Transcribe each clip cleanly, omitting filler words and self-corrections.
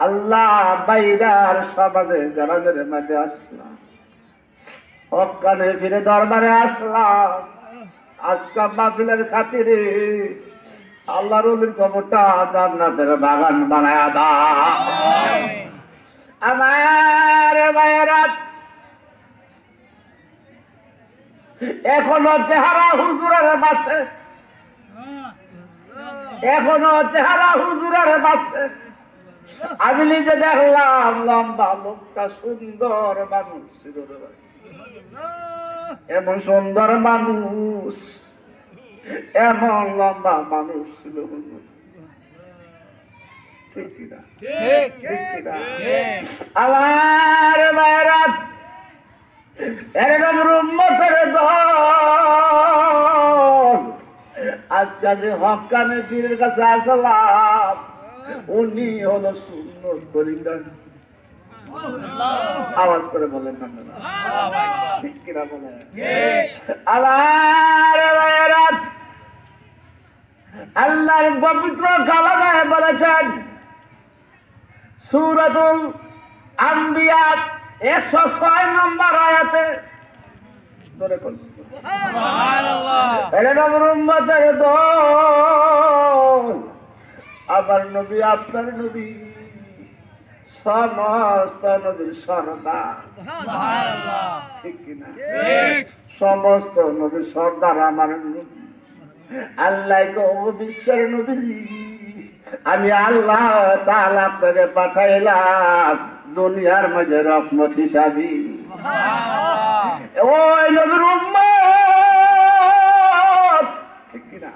আল্লাহ বাইরার সমাজে জানাজের মাঝে আসলাম, হক্কানে ফিরে দরবারে আসলাম। আজকা মাহফিলের খাতিরে আল্লাহ রলির কবরটা জান্নাতের বাগান বানায়া দাও। আমার ভাইয়েরা, এখনো চেহারা হুজুরের বাসে, এখনো চেহারা হুজুরের বাসে। আমি নিজে দেখলাম লম্বা লোকটা, সুন্দর মানুষ ছিল রে ভাই। এমন সুন্দর মানুষ, এমন লম্বা মানুষ ছিল হুজুর। ঠিক কিনা? ঠিক কিনা? আমার ভাইয়েরা, এরকম উম্মতের দল আজকে যে হক্কানে পীরের কাছে আসলাম, উনি হলো সুন্নত তরিকার। আওয়াজ করে বলেন না, ঠিক কিনা বলেন? আমার ভাইয়েরা, আল্লাহর পবিত্র কালামে বলেছেন সূরাতুল আম্বিয়া 106 নম্বর আয়াতে, এরকম উম্মতের দল আমার নবী, আপনার নবী সমস্ত নবীর সর্দার। ঠিক কিনা? সমস্ত নবীর সর্দার আমার নবী। আল্লাহ গো বিশ্বের নবী, আমি আল্লাহ তাআলা আপনাকে পাঠাইলাম দুনিয়ার মাঝে রহমত হিসাবে। ওই নবীর উম্মত, ঠিক কিনা?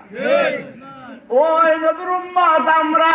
ওই নবীর উম্মত আমরা।